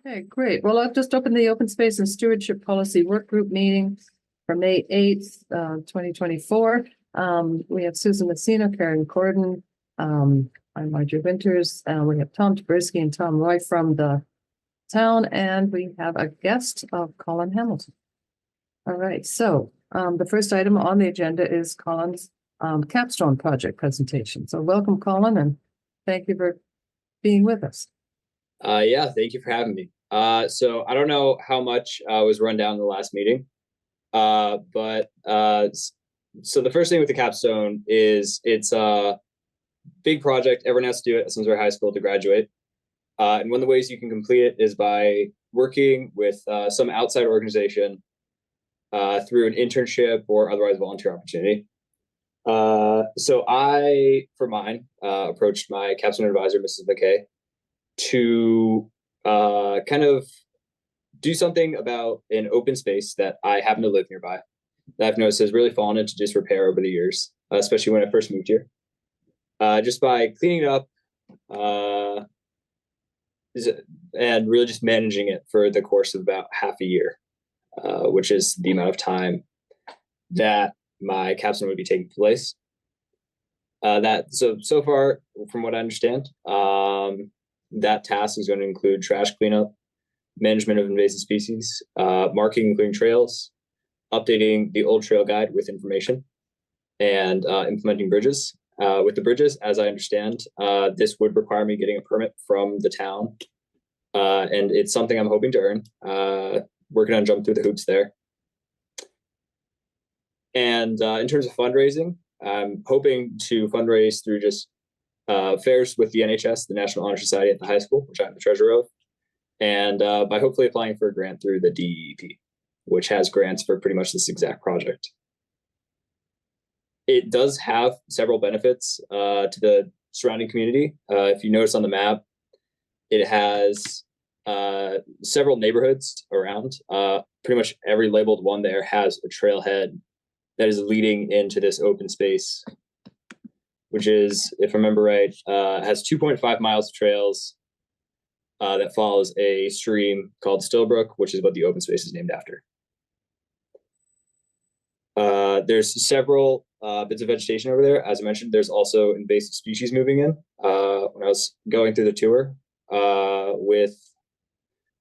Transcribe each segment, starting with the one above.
Okay, great. Well, I've just opened the Open Space and Stewardship Policy Work Group meeting for May 8th, 2024. We have Susan Messina, Karen Corden, I'm Marjorie Winters, we have Tom Taberski and Tom Roy from the town, and we have a guest of Colin Hamilton. All right, so the first item on the agenda is Colin's capstone project presentation. So welcome, Colin, and thank you for being with us. Yeah, thank you for having me. So I don't know how much was run down in the last meeting, but so the first thing with the capstone is it's a big project. Everyone has to do it at Simsbury High School to graduate. And one of the ways you can complete it is by working with some outside organization through an internship or otherwise volunteer opportunity. So I, for mine, approached my capstone advisor, Mrs. McKay, to kind of do something about an open space that I happen to live nearby that I've noticed has really fallen into disrepair over the years, especially when I first moved here. Just by cleaning it up and really just managing it for the course of about half a year, which is the amount of time that my capstone would be taking place. So far, from what I understand, that task is going to include trash cleanup, management of invasive species, marking including trails, updating the old trail guide with information, and implementing bridges. With the bridges, as I understand, this would require me getting a permit from the town, and it's something I'm hoping to earn. Working on jumping through the hoops there. And in terms of fundraising, I'm hoping to fundraise through just fairs with the NHS, the National Honor Society at the high school, which I'm the treasurer of, and by hopefully applying for a grant through the DEEP, which has grants for pretty much this exact project. It does have several benefits to the surrounding community. If you notice on the map, it has several neighborhoods around. Pretty much every labeled one there has a trailhead that is leading into this open space, which is, if I remember right, has 2.5 miles of trails that follows a stream called Stillbrook, which is what the open space is named after. There's several bits of vegetation over there. As I mentioned, there's also invasive species moving in. When I was going through the tour with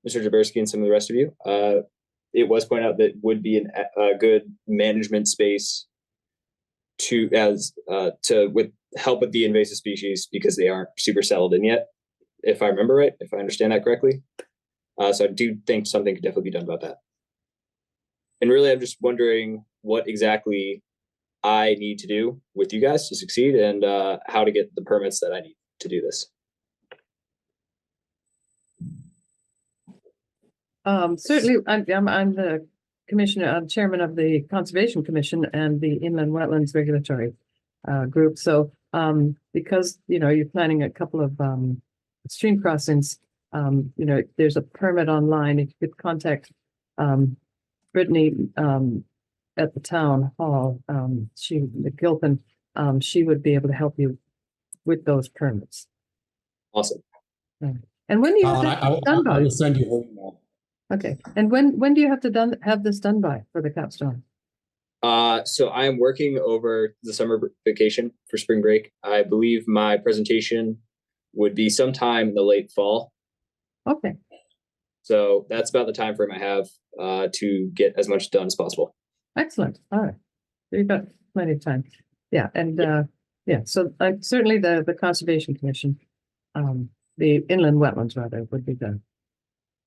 Mr. Jaberski and some of the rest of you, it was pointed out that would be a good management space with help with the invasive species because they aren't super settled in yet, if I remember right, if I understand that correctly. So I do think something could definitely be done about that. And really, I'm just wondering what exactly I need to do with you guys to succeed and how to get the permits that I need to do this. Certainly, I'm the commissioner, I'm chairman of the Conservation Commission and the Inland Wetlands Regulatory Group. So because, you're planning a couple of stream crossings, there's a permit online. If you could contact Brittany at the town hall, Gilpin, she would be able to help you with those permits. Awesome. And when do you have done by? I will send you her email. Okay. And when do you have to have this done by for the capstone? So I am working over the summer vacation for spring break. I believe my presentation would be sometime in the late fall. Okay. So that's about the time frame I have to get as much done as possible. Excellent. All right. So you've got plenty of time. Yeah. And so certainly the Conservation Commission, the Inland Wetlands rather, would be done.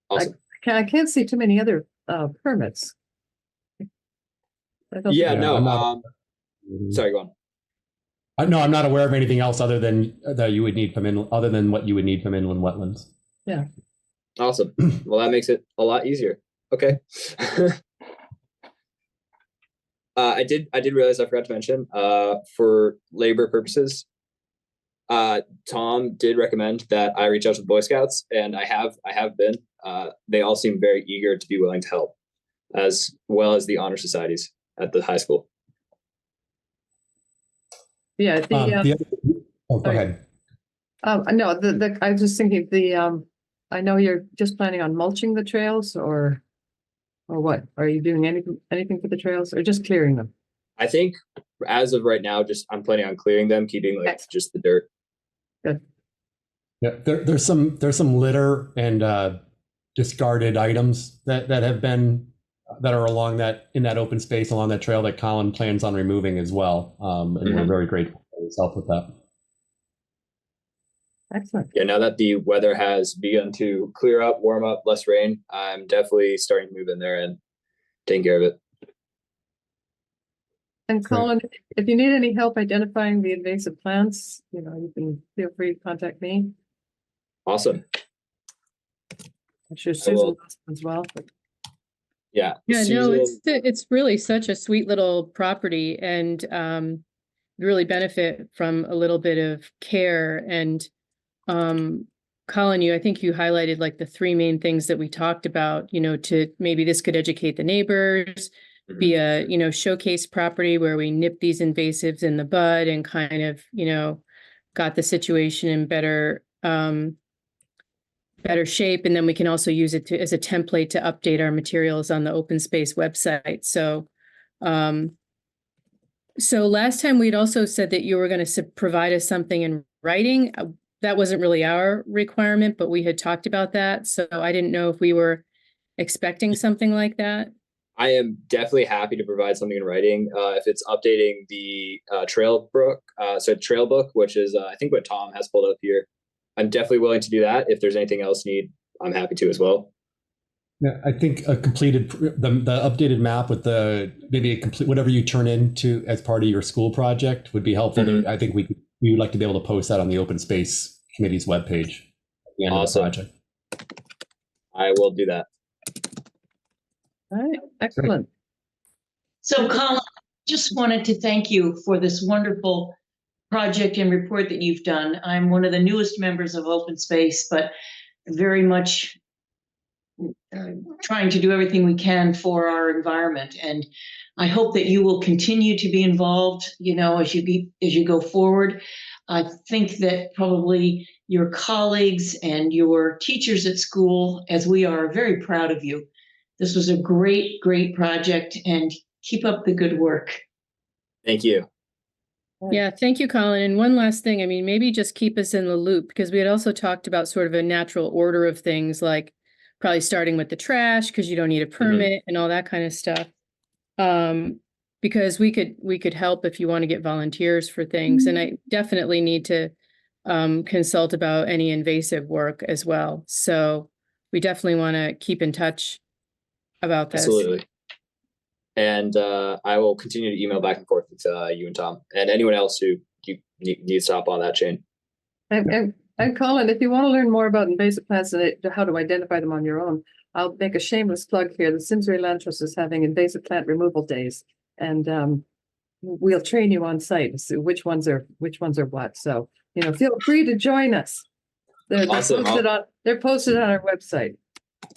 Awesome. I can't see too many other permits. Yeah, no. Sorry, go on. No, I'm not aware of anything else other than that you would need from other than what you would need from inland wetlands. Yeah. Awesome. Well, that makes it a lot easier. Okay. I did realize I forgot to mention for labor purposes. Tom did recommend that I reach out to the Boy Scouts, and I have been. They all seem very eager to be willing to help, as well as the honor societies at the high school. Yeah. Go ahead. No, I was just thinking I know you're just planning on mulching the trails or what? Are you doing anything for the trails or just clearing them? I think as of right now, just I'm planning on clearing them, keeping like just the dirt. Good. Yeah, there's some litter and discarded items that have been that are along that in that open space along that trail that Colin plans on removing as well. And we're very grateful for his help with that. Excellent. Yeah, now that the weather has begun to clear up, warm up, less rain, I'm definitely starting to move in there and taking care of it. And Colin, if you need any help identifying the invasive plants, you can feel free to contact me. Awesome. I'm sure Susan does as well. But... Yeah. Yeah, no, Susan... it's really such a sweet little property and really benefit from a little bit of care. And Colin, I think you highlighted like the three main things that we talked about, to maybe this could educate the neighbors, be a, showcase property where we nip these invasives in the bud and kind of, got the situation in better shape. And then we can also use it as a template to update our materials on the open space website. So, so last time we'd also said that you were going to provide us something in writing. That wasn't really our requirement, but we had talked about that. So I didn't know if we were expecting something like that. I am definitely happy to provide something in writing. If it's updating the trail book, which is I think what Tom has pulled up here. I'm definitely willing to do that. If there's anything else need, I'm happy to as well. Yeah, I think a completed the updated map with maybe a complete whatever you turn into as part of your school project would be helpful. I think we would like to be able to post that on the Open Space Committee's webpage at the end of the project. I will do that. All right, excellent. So Colin, just wanted to thank you for this wonderful project and report that you've done. I'm one of the newest members of Open Space, but very much trying to do everything we can for our environment. And I hope that you will continue to be involved, as you go forward. I think that probably your colleagues and your teachers at school, as we are very proud of you. This was a great, great project, and keep up the good work. Thank you. Yeah, thank you, Colin. And one last thing, maybe just keep us in the loop, because we had also talked about sort of a natural order of things, like probably starting with the trash because you don't need a permit and all that kind of stuff. Because we could help if you want to get volunteers for things. And I definitely need to consult about any invasive work as well. So we definitely want to keep in touch about this. Absolutely. And I will continue to email back and forth with you and Tom and anyone else who you need to stop on that chain. And Colin, if you want to learn more about invasive plants and how to identify them on your own, I'll make a shameless plug here. The Simsbury Land Trust is having invasive plant removal days, and we'll train you on site to see which ones are what. So feel free to join us. They're posted on our website.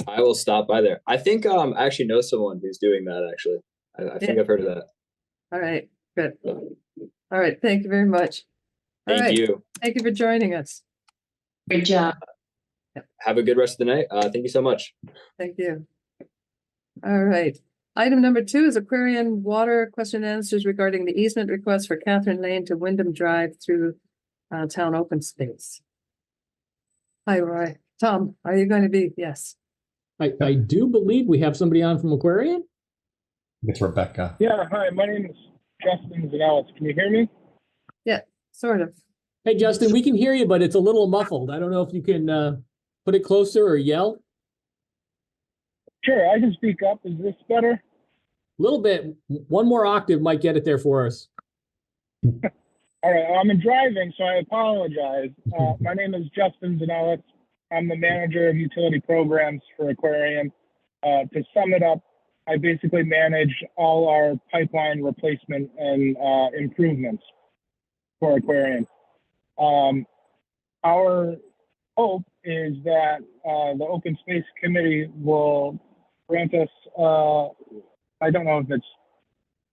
I will stop by there. I think I actually know someone who's doing that. Actually, I think I've heard of that. All right, good. All right, thank you very much. Thank you. Thank you for joining us. Great job. Have a good rest of the night. Thank you so much. Thank you. All right. Item number 2 is Aquarian Water question and answers regarding the easement request for Catherine Lane to Wyndham Drive through town open space. Hi, Roy. Tom, are you going to be? Yes. I do believe we have somebody on from Aquarian. It's Rebecca. Yeah, hi, my name is Justin Zanellis. Can you hear me? Yeah, sort of. Hey, Justin, we can hear you, but it's a little muffled. I don't know if you can put it closer or yell. Sure, I can speak up. Is this better? A little bit. One more octave might get it there for us. All right, I'm driving, so I apologize. My name is Justin Zanellis. I'm the manager of utility programs for Aquarian. To sum it up, I basically manage all our pipeline replacement and improvements for Aquarian. Our hope is that the Open Space Committee will grant us, I don't know if it's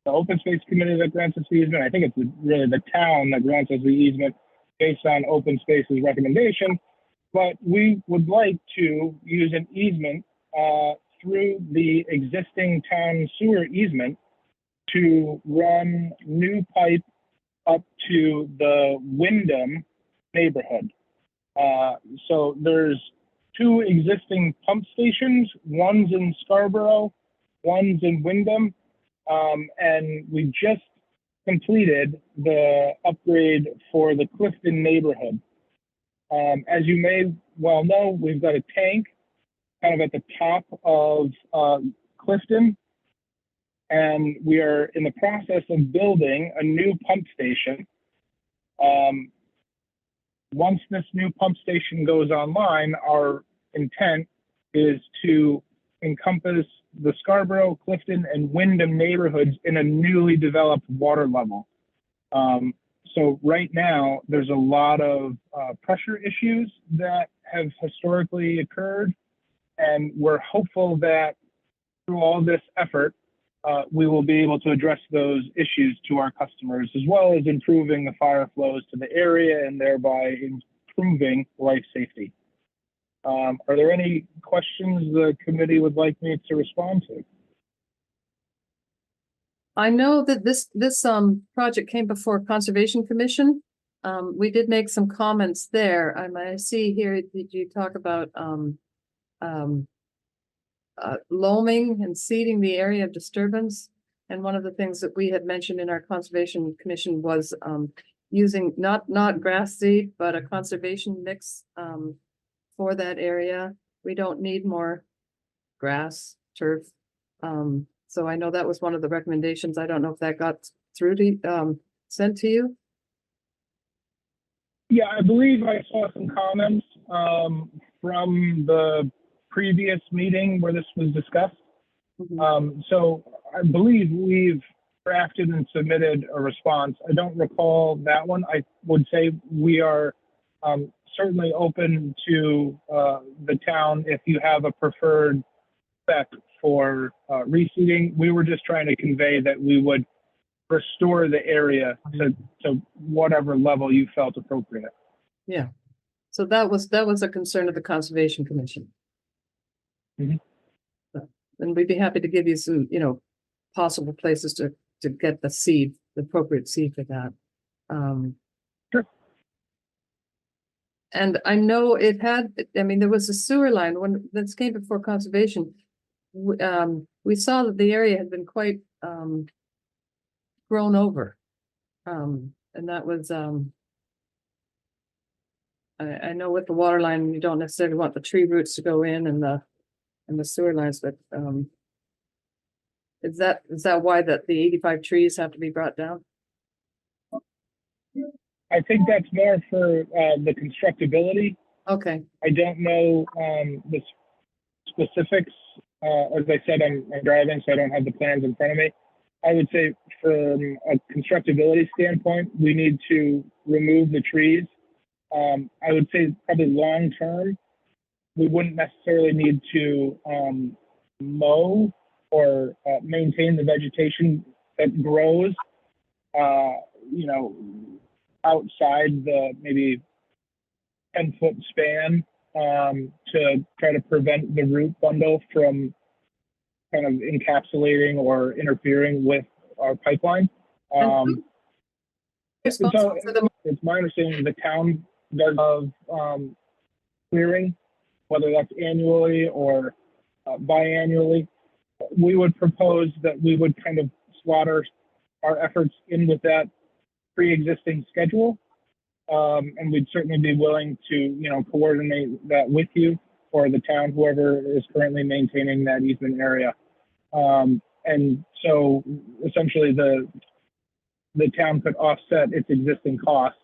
the Open Space Committee that grants us the easement. I think it's really the town that grants us the easement based on Open Space's recommendation, but we would like to use an easement through the existing town sewer easement to run new pipe up to the Wyndham neighborhood. So there's 2 existing pump stations. One's in Scarborough, one's in Wyndham, and we just completed the upgrade for the Clifton neighborhood. As you may well know, we've got a tank kind of at the top of Clifton, and we are in the process of building a new pump station. Once this new pump station goes online, our intent is to encompass the Scarborough, Clifton, and Wyndham neighborhoods in a newly developed water level. So right now, there's a lot of pressure issues that have historically occurred, and we're hopeful that through all this effort, we will be able to address those issues to our customers, as well as improving the fire flows to the area and thereby improving life safety. Are there any questions the committee would like me to respond to? I know that this project came before Conservation Commission. We did make some comments there. I see here, did you talk about loaming and seeding the area of disturbance? And one of the things that we had mentioned in our Conservation Commission was using not grass seed, but a conservation mix for that area. We don't need more grass, turf. So I know that was one of the recommendations. I don't know if that got through to sent to you. Yeah, I believe I saw some comments from the previous meeting where this was discussed. Mm-hmm. So I believe we've drafted and submitted a response. I don't recall that one. I would say we are certainly open to the town if you have a preferred spec for reseeding. We were just trying to convey that we would restore the area to whatever level you felt appropriate. Yeah. So that was a concern of the Conservation Commission. Mhm. And we'd be happy to give you some, possible places to get the appropriate seed for that. Sure. And I know there was a sewer line when this came before conservation. We saw that the area had been quite grown over. And that was I know with the water line, you don't necessarily want the tree roots to go in and the sewer lines, but is that why the 85 trees have to be brought down? I think that's more for the constructability. Okay. I don't know the specifics. As I said, I'm driving, so I don't have the plans in front of me. I would say from a constructability standpoint, we need to remove the trees. I would say probably long term, we wouldn't necessarily need to mow or maintain the vegetation that grows, outside the maybe 10-foot span to try to prevent the root bundle from kind of encapsulating or interfering with our pipeline. So it's my understanding the town does have clearing, whether that's annually or biannually. We would propose that we would kind of slaughter our efforts in with that pre-existing schedule. And we'd certainly be willing to, coordinate that with you or the town, whoever is currently maintaining that easement area. And so essentially the town could offset its existing costs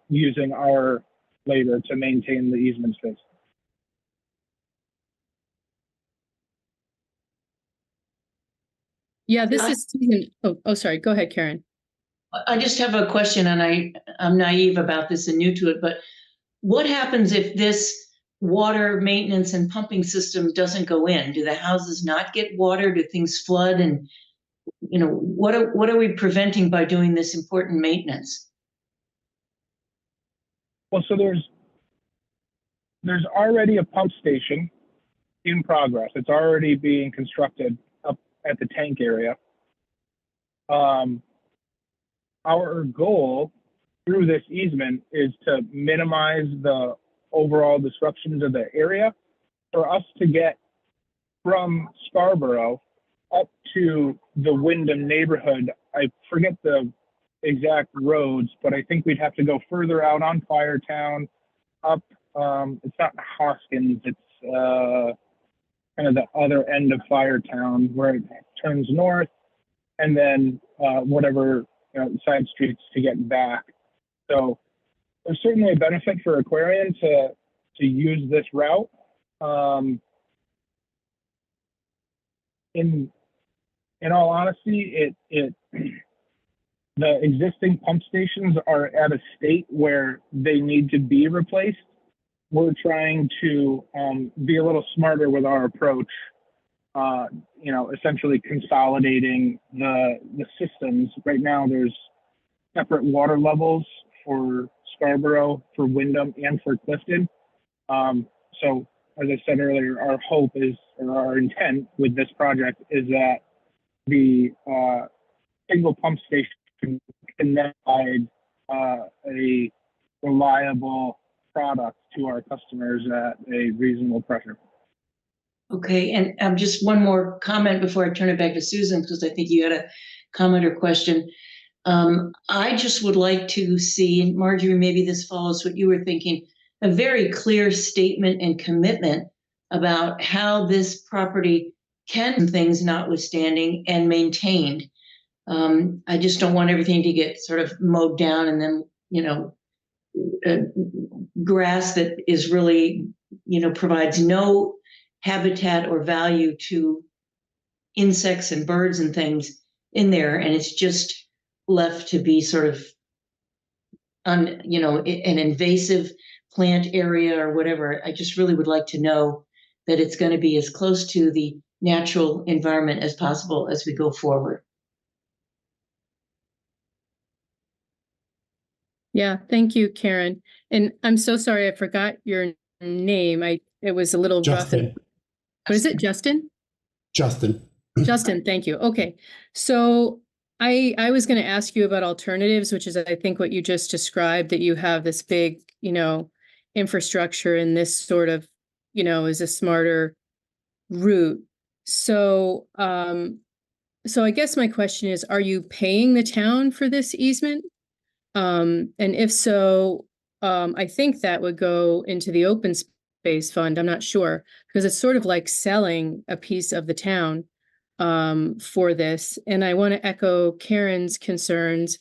using our labor to maintain the easement space. Yeah, this is Susan. Oh, sorry. Go ahead, Karen. I just have a question, and I'm naive about this and new to it, but what happens if this water maintenance and pumping system doesn't go in? Do the houses not get water? Do things flood? And, what are we preventing by doing this important maintenance? Well, so there's there's already a pump station in progress. It's already being constructed up at the tank area. Our goal through this easement is to minimize the overall disruptions of the area. For us to get from Scarborough up to the Wyndham neighborhood, I forget the exact roads, but I think we'd have to go further out on Firetown, up, it's not Hoskins, it's kind of the other end of Firetown where it turns north, and then whatever side streets to get back. So there's certainly a benefit for Aquarian to use this route. In all honesty, the existing pump stations are at a state where they need to be replaced. We're trying to be a little smarter with our approach. Essentially consolidating the systems. Right now, there's separate water levels for Scarborough, for Wyndham, and for Clifton. So, as I said earlier, our hope is, or our intent with this project is that the single pump station can provide a reliable product to our customers at a reasonable pressure. Okay, and just one more comment before I turn it back to Susan, because I think you had a comment or question. I just would like to see, and Marjorie, maybe this follows what you were thinking, a very clear statement and commitment about how this property can, things notwithstanding, and maintained. I just don't want everything to get sort of mowed down and then, grass that is really, provides no habitat or value to insects and birds and things in there, and it's just left to be sort of an invasive plant area or whatever. I just really would like to know that it's going to be as close to the natural environment as possible as we go forward. Yeah, thank you, Karen. And I'm so sorry, I forgot your name. It was a little rough. Justin. What is it, Justin? Justin. Justin, thank you. Okay. So I was going to ask you about alternatives, which is, I think, what you just described, that you have this big, infrastructure, and this sort of, is a smarter route. So, so I guess my question is, are you paying the town for this easement? And if so, I think that would go into the open space fund. I'm not sure, because it's sort of like selling a piece of the town for this. And I want to echo Karen's concerns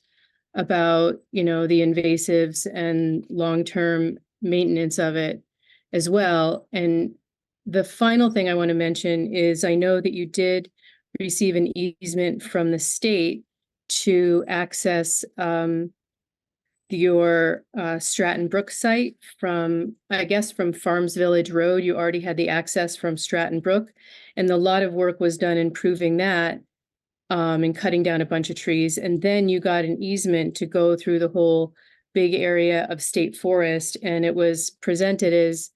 about, the invasives and long-term maintenance of it as well. And the final thing I want to mention is, I know that you did receive an easement from the state to access your Stratton Brook site from Farms Village Road. You already had the access from Stratton Brook, and a lot of work was done improving that and cutting down a bunch of trees. And then you got an easement to go through the whole big area of state forest, and it was presented as,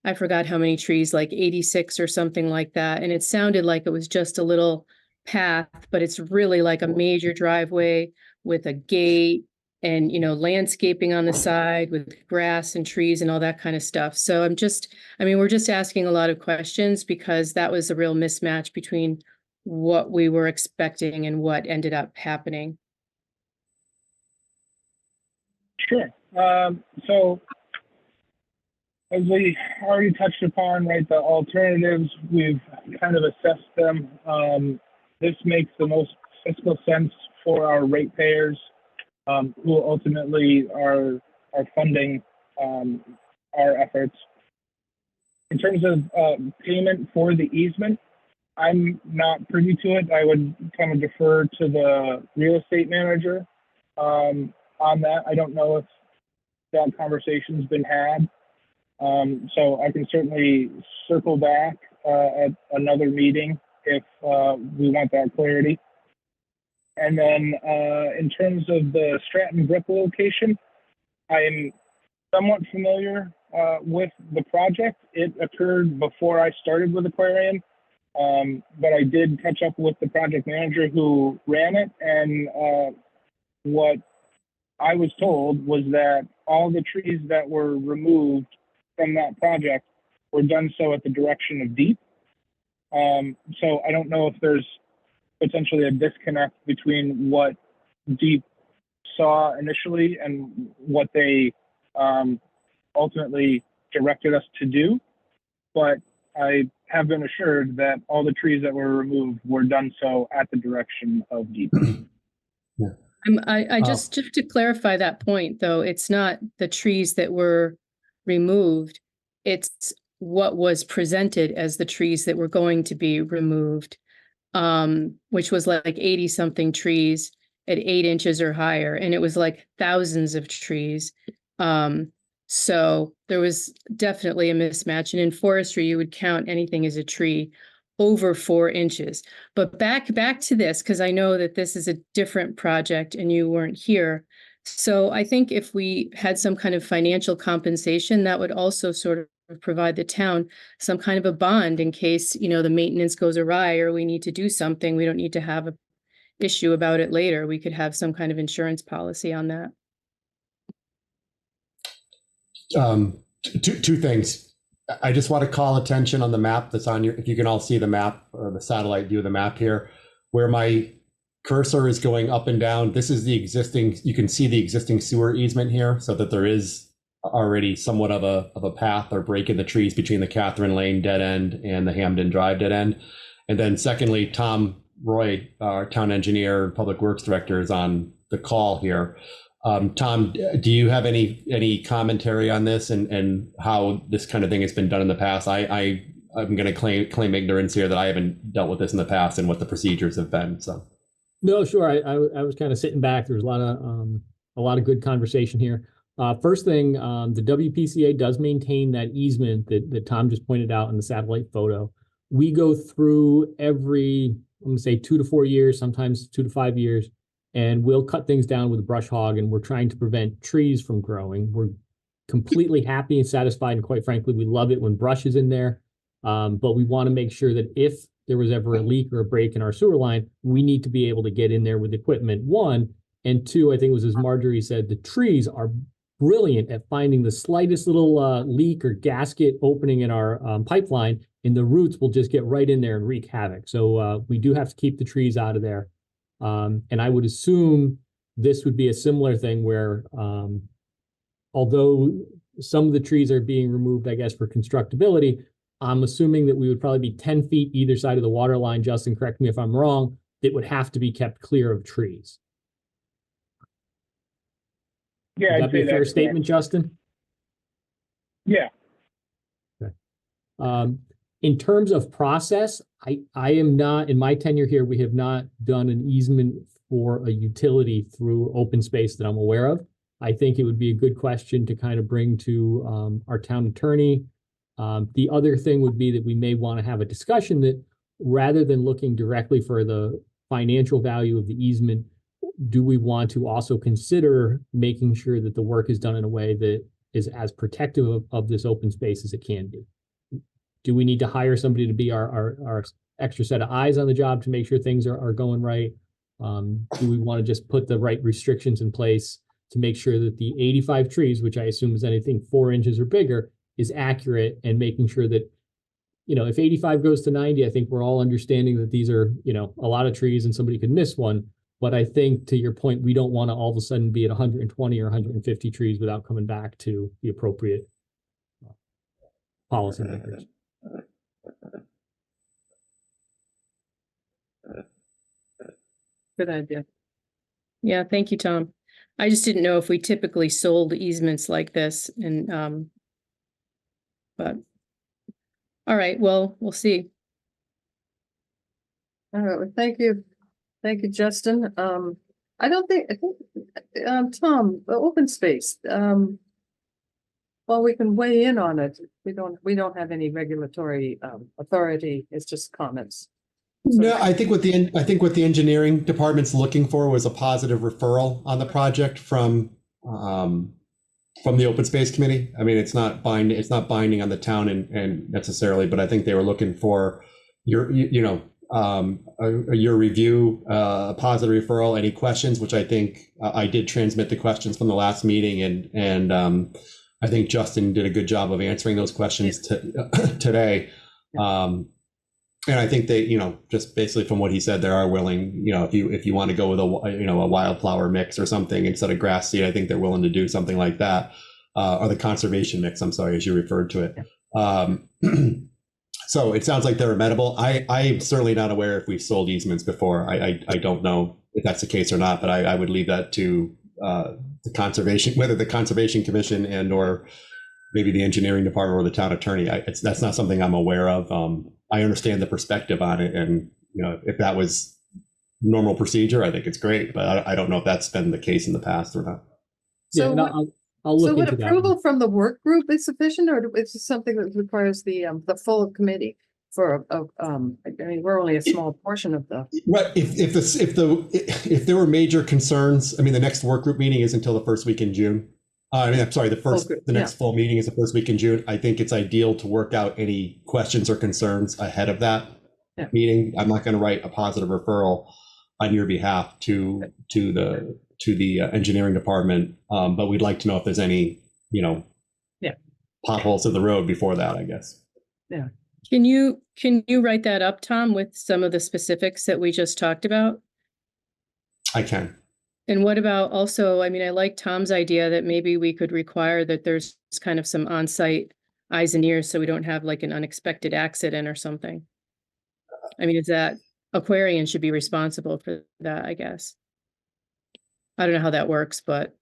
I forgot how many trees, like 86 or something like that. And it sounded like it was just a little path, but it's really like a major driveway with a gate and, landscaping on the side with grass and trees and all that kind of stuff. So we're just asking a lot of questions, because that was a real mismatch between what we were expecting and what ended up happening. Sure. So as we already touched upon, right, the alternatives, we've kind of assessed them. This makes the most fiscal sense for our ratepayers, who ultimately are funding our efforts. In terms of payment for the easement, I'm not privy to it. I would kind of defer to the real estate manager on that. I don't know if that conversation's been had. So I can certainly circle back at another meeting if we want that clarity. And then in terms of the Stratton Brook location, I am somewhat familiar with the project. It occurred before I started with Aquarium, but I did catch up with the project manager who ran it, and what I was told was that all the trees that were removed from that project were done so at the direction of Deep. So I don't know if there's potentially a disconnect between what Deep saw initially and what they ultimately directed us to do, but I have been assured that all the trees that were removed were done so at the direction of Deep. Yeah. I just to clarify that point, though, it's not the trees that were removed, it's what was presented as the trees that were going to be removed, which was like 80 something trees at 8 inches or higher, and it was like thousands of trees. So there was definitely a mismatch, and in forestry you would count anything as a tree over 4 inches. But back to this, because I know that this is a different project and you weren't here. So I think if we had some kind of financial compensation, that would also sort of provide the town some kind of a bond in case, the maintenance goes awry or we need to do something. We don't need to have an issue about it later. We could have some kind of insurance policy on that. Two things. I just want to call attention on the map that's on if you can all see the map or the satellite view of the map here, where my cursor is going up and down. This is the existing, you can see the existing sewer easement here, so that there is already somewhat of a path or break in the trees between the Catherine Lane dead end and the Hamden Drive dead end. And then secondly, Tom Roy, our town engineer and public works director, is on the call here. Tom, do you have any commentary on this and how this kind of thing has been done in the past? I'm going to claim ignorance here that I haven't dealt with this in the past and what the procedures have been. So, no, sure. I was kind of sitting back. There was a lot of good conversation here. First thing, the WPCA does maintain that easement that Tom just pointed out in the satellite photo. We go through every, I'm going to say 2 to 4 years, sometimes 2 to 5 years. And we'll cut things down with a brush hog, and we're trying to prevent trees from growing. We're completely happy and satisfied, and quite frankly, we love it when brush is in there. But we want to make sure that if there was ever a leak or a break in our sewer line, we need to be able to get in there with equipment, one. And two, I think it was as Marjorie said, the trees are brilliant at finding the slightest little leak or gasket opening in our pipeline, and the roots will just get right in there and wreak havoc. So we do have to keep the trees out of there. And I would assume this would be a similar thing where, although some of the trees are being removed, I guess, for constructability, I'm assuming that we would probably be 10 feet either side of the water line. Justin, correct me if I'm wrong. It would have to be kept clear of trees. Yeah, would that be a fair statement, Justin? Yeah. Okay. In terms of process, I am not, in my tenure here, we have not done an easement for a utility through open space that I'm aware of. I think it would be a good question to kind of bring to our town attorney. The other thing would be that we may want to have a discussion that rather than looking directly for the financial value of the easement, do we want to also consider making sure that the work is done in a way that is as protective of this open space as it can be? Do we need to hire somebody to be our extra set of eyes on the job to make sure things are going right? Do we want to just put the right restrictions in place to make sure that the 85 trees, which I assume is anything 4 inches or bigger, is accurate, and making sure that, if 85 goes to 90, I think we're all understanding that these are, a lot of trees and somebody could miss one. But I think to your point, we don't want to all of a sudden be at 120 or 150 trees without coming back to the appropriate policymakers. Good idea. Yeah, thank you, Tom. I just didn't know if we typically sold easements like this, and but all right, well, we'll see. All right, well, thank you, Justin. I think Tom, the open space. Well, we can weigh in on it. We don't have any regulatory authority. It's just comments. So, no, I think what the engineering department's looking for was a positive referral on the project from from the open space committee. I mean, it's not binding on the town and necessarily, but I think they were looking for your review, a positive referral, any questions, which I think I did transmit the questions from the last meeting, and I think Justin did a good job of answering those questions today. And I think they, just basically from what he said, they are willing, if you want to go with a wildflower mix or something instead of grass seed, I think they're willing to do something like that, or the conservation mix, I'm sorry, as you referred to it. So it sounds like they're amenable. I'm certainly not aware if we've sold easements before. I don't know if that's the case or not, but I would leave that to the conservation, whether the Conservation Commission and or maybe the engineering department or the town attorney. That's not something I'm aware of. I understand the perspective on it, and if that was normal procedure, I think it's great. But I don't know if that's been the case in the past or not. So Yeah, I'll look would into that. approval from the work group be sufficient, or is it something that requires the full committee for I mean, we're only a small portion of the. Right. If there were major concerns, I mean, the next work group meeting is until the first week in June. I'm sorry, the next full meeting is the first week in June. I think it's ideal to work out any questions or concerns ahead of that meeting. I'm not going to write a positive referral on your behalf to the engineering department, but we'd like to know if there's any potholes in the road before that, I guess. Yeah. Can you write that up, Tom, with some of the specifics that we just talked about? I can. And what about also, I mean, I like Tom's idea that maybe we could require that there's kind of some on-site eyes and ears so we don't have like an unexpected accident or something. I mean, is that Aquarian should be responsible for that, I guess. I don't know how that works, but.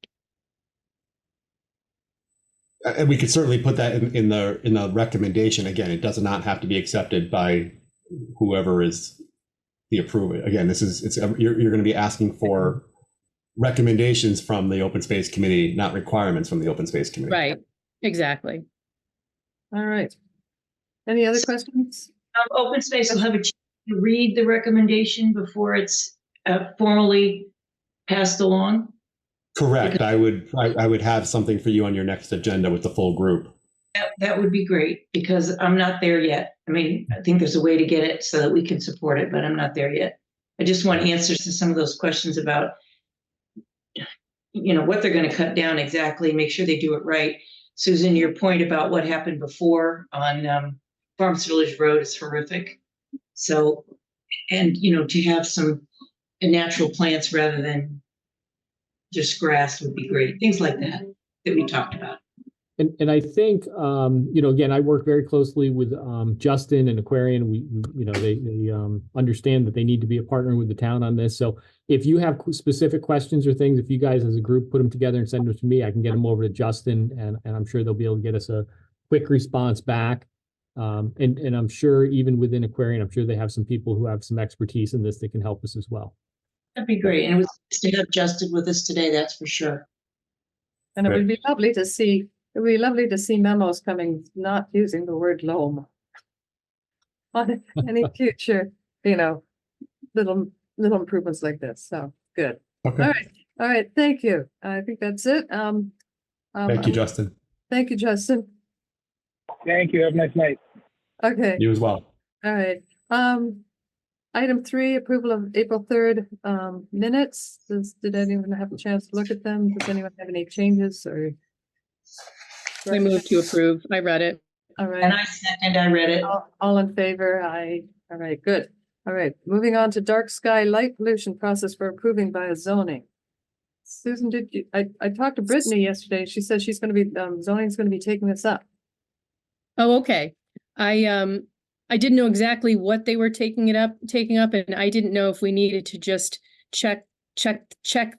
And we could certainly put that in the recommendation. Again, it does not have to be accepted by whoever is the approver. Again, you're going to be asking for recommendations from the open space committee, not requirements from the open space committee. Right, exactly. All right. Any other questions? Open space will have a chance to read the recommendation before it's formally passed along. Correct. I would have something for you on your next agenda with the full group. That would be great, because I'm not there yet. I mean, I think there's a way to get it so that we can support it, but I'm not there yet. I just want answers to some of those questions about what they're going to cut down exactly, make sure they do it right. Susan, your point about what happened before on Farms Village Road is horrific. So, and to have some natural plants rather than just grass would be great. Things like that we talked about. And I think, again, I work very closely with Justin and Aquarian. They understand that they need to be a partner with the town on this. So if you have specific questions or things, if you guys as a group put them together and send them to me, I can get them over to Justin, and I'm sure they'll be able to get us a quick response back. And I'm sure even within Aquarian, I'm sure they have some people who have some expertise in this that can help us as well. That'd be great. And it was nice to have Justin with us today, that's for sure. And it would be lovely to see. It would be lovely to see memos coming, not using the word loam on any future, little improvements like this. So good. Okay. All right. Thank you. I think that's it. Thank you, Justin. Thank you, Justin. Thank you. Have a nice night. Okay. You as well. All right. Item 3, approval of April 3rd minutes. Did anyone have a chance to look at them? Does anyone have any changes or? I move to approve. I read it. All right. And I read it. All in favor? Aye. All right, good. All right, moving on to dark sky light pollution process for approving via zoning. Susan, I talked to Brittany yesterday. She said she's going to be, zoning's going to be taking this up. Oh, okay. I didn't know exactly what they were taking up, and I didn't know if we needed to just check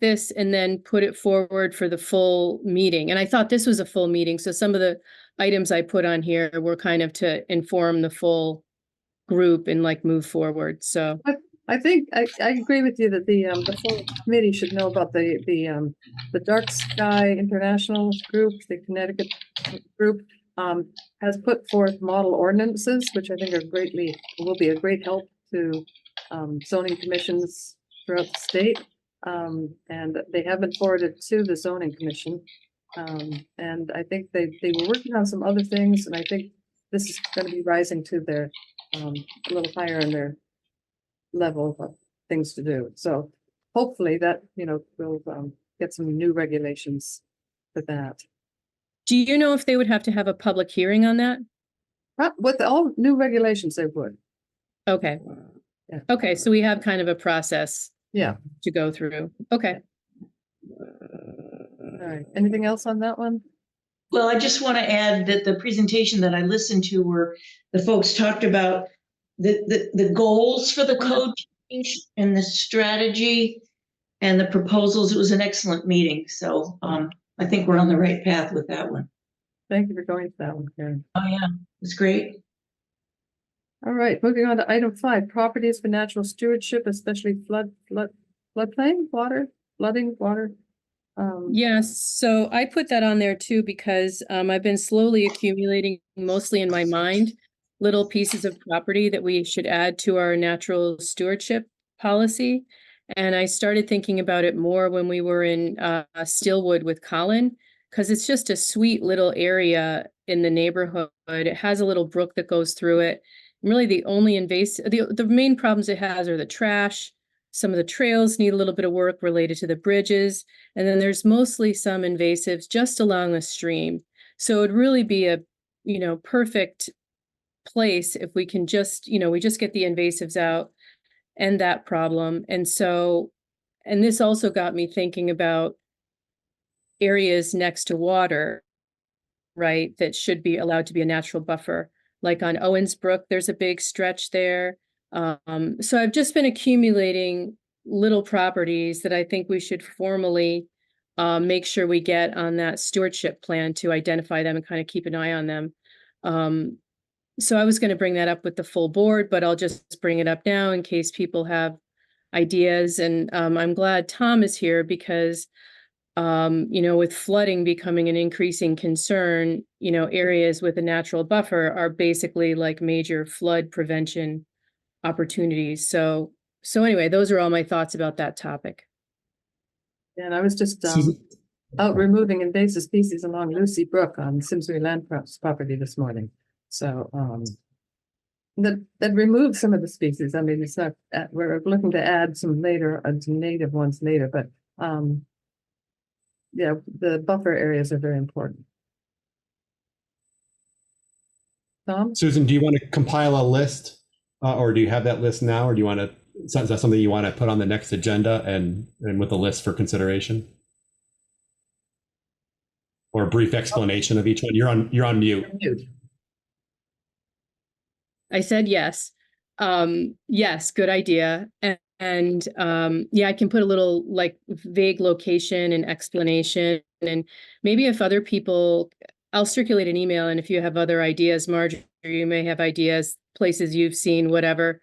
this and then put it forward for the full meeting. And I thought this was a full meeting, so some of the items I put on here were kind of to inform the full group and move forward. So I think I agree with you that the full committee should know about the Dark Sky International group, the Connecticut group. Has put forth model ordinances, which I think will be a great help to zoning commissions throughout the state. And they have been forwarded to the zoning commission. And I think they were working on some other things, and I think this is gonna be rising to their, a little higher in their level of things to do. So hopefully that, we'll, get some new regulations for that. Do you know if they would have to have a public hearing on that? With all new regulations, they would. Okay. Yeah. Okay, so we have kind of a process Yeah. to go through. Okay. All right. Anything else on that one? Well, I just want to add that the presentation that I listened to where the folks talked about the goals for the code change and the strategy and the proposals. It was an excellent meeting. So I think we're on the right path with that one. Thank you for going to that one, Karen. Oh, yeah, it's great. All right, moving on to item 5, properties for natural stewardship, especially floodplain, flooding, water. Yes, so I put that on there too because I've been slowly accumulating, mostly in my mind, little pieces of property that we should add to our natural stewardship policy. And I started thinking about it more when we were in Stillwood with Colin, because it's just a sweet little area in the neighborhood. It has a little brook that goes through it. And really, the only the main problems it has are the trash. Some of the trails need a little bit of work related to the bridges. And then there's mostly some invasives just along the stream. So it'd really be a, perfect place if we can just, we just get the invasives out and that problem. And so, and this also got me thinking about areas next to water, right, that should be allowed to be a natural buffer. Like on Owens Brook, there's a big stretch there. So I've just been accumulating little properties that I think we should formally make sure we get on that stewardship plan to identify them and kind of keep an eye on them. So I was going to bring that up with the full board, but I'll just bring it up now in case people have ideas. And I'm glad Tom is here because, with flooding becoming an increasing concern, areas with a natural buffer are basically like major flood prevention opportunities. So anyway, those are all my thoughts about that topic. And I was just out removing invasive species along Lucy Brook on Simsbury land property this morning. So that removed some of the species. I mean, it's not, we're looking to add some later, some native ones later, but yeah, the buffer areas are very important. Tom? Susan, do you want to compile a list or do you have that list now, or do you want to, is that something you want to put on the next agenda and with a list for consideration? Or a brief explanation of each one? You're on mute. I said yes. Yes, good idea. And yeah, I can put a little like vague location and explanation, and maybe if other people, I'll circulate an email, and if you have other ideas, Marjorie, you may have ideas, places you've seen, whatever,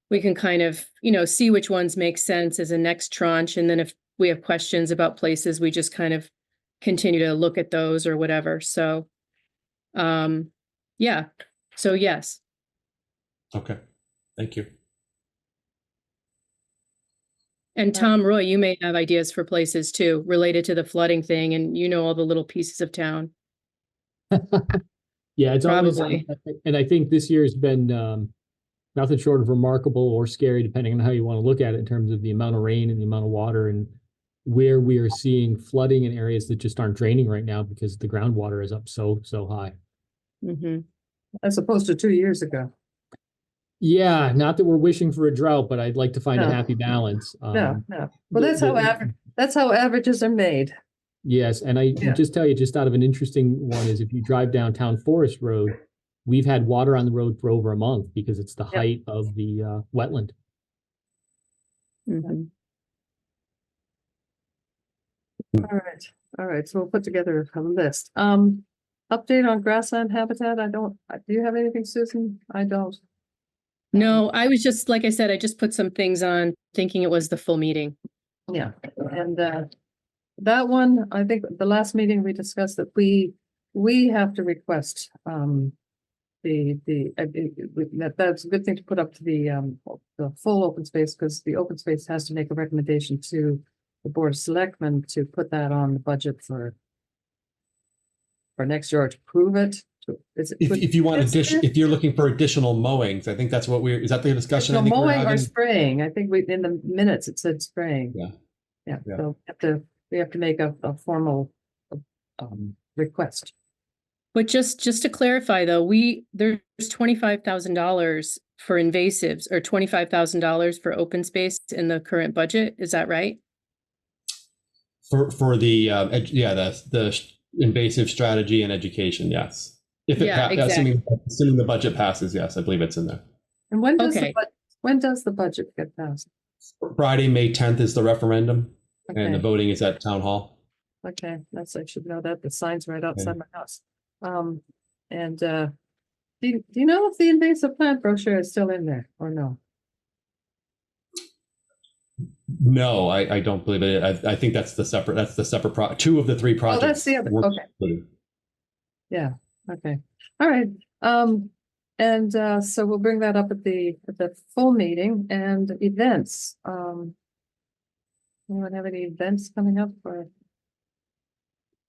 we can kind of, see which ones make sense as a next tranche. And then if we have questions about places, we just kind of continue to look at those or whatever. So, yeah, so yes. Okay, thank you. And Tom, Roy, you may have ideas for places too, related to the flooding thing, and all the little pieces of town. Yeah, it's Probably. always, and I think this year has been nothing short of remarkable or scary, depending on how you want to look at it in terms of the amount of rain and the amount of water, and where we are seeing flooding in areas that just aren't draining right now because the groundwater is up so high. Mm-hmm. As opposed to 2 years ago. Yeah, not that we're wishing for a drought, but I'd like to find a happy balance. No. Well, that's how averages are made. Yes, and I just tell you, just out of an interesting one is if you drive downtown Forest Road, we've had water on the road for over a month because it's the height of the wetland. Mm-hmm. All right. So we'll put together a list. Update on grassland habitat. Do you have anything, Susan? I don't. No, I was just, like I said, I just put some things on thinking it was the full meeting. Yeah, and that one, I think the last meeting we discussed that we have to request that's a good thing to put up to the full open space, because the open space has to make a recommendation to the Board of Selectmen to put that on the budget for for next year to prove it. If you want if you're looking for additional mowings, I think that's what is that the discussion? I think we're mowing or having? spraying. I think in the minutes it said spraying. Yeah. Yeah. So we have to make a formal request. But just to clarify though, there's $25,000 for invasives or $25,000 for open space in the current budget. Is that right? For the the invasive strategy and education, yes. If it exactly. assuming the budget passes, yes, I believe it's in there. And when does the budget get passed? Friday, May 10th is the referendum, and the Okay. voting is at Town Hall. Okay, I should know that. The sign's right outside my house. And do you know if the invasive plant brochure is still in there or no? No, I don't believe it. I think that's the separate. Two of the three projects. Oh, that's the other. Okay. Yeah. Okay. All right. So we'll bring that up at the full meeting and events. Anyone have any events coming up for?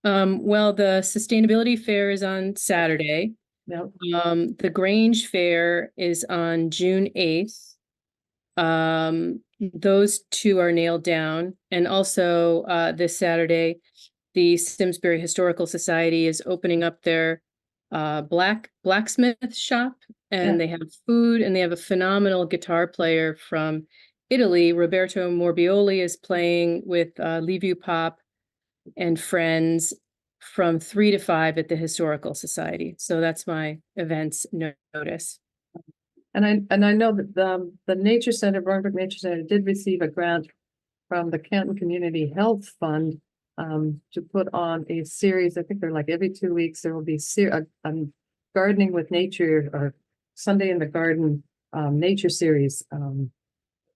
Well, the sustainability fair is on Saturday. No. The Grange Fair is on June 8th. Those two are nailed down. And also, this Saturday, the Simsbury Historical Society is opening up their blacksmith shop, and they have food, and they have a phenomenal guitar player from Italy. Roberto Morbioli is playing with Liviu Pop and friends from 3 to 5 at the Historical Society. So that's my events notice. And I know that the Nature Center, Bolingbrook Nature Center, did receive a grant from the Canton Community Health Fund to put on a series. I think they're like every 2 weeks there will be gardening with nature or Sunday in the Garden nature series.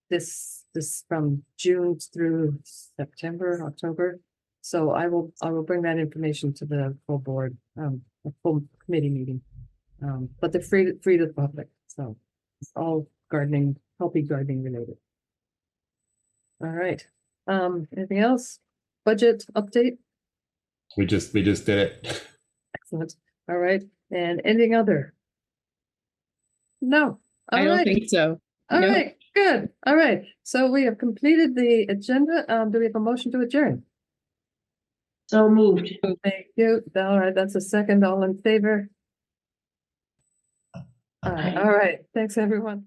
This from June through September, October. So I will bring that information to the full board, a full committee meeting. But they're free to the public. So it's all gardening, healthy gardening related. All right. Anything else? Budget update? We just did it. Excellent. All right. And anything other? No. I don't think so. All right. Good. All right. So we have completed the agenda. Do we have a motion to adjourn? So moved. Thank you. All right. That's a second. All in favor? All right. Thanks, everyone.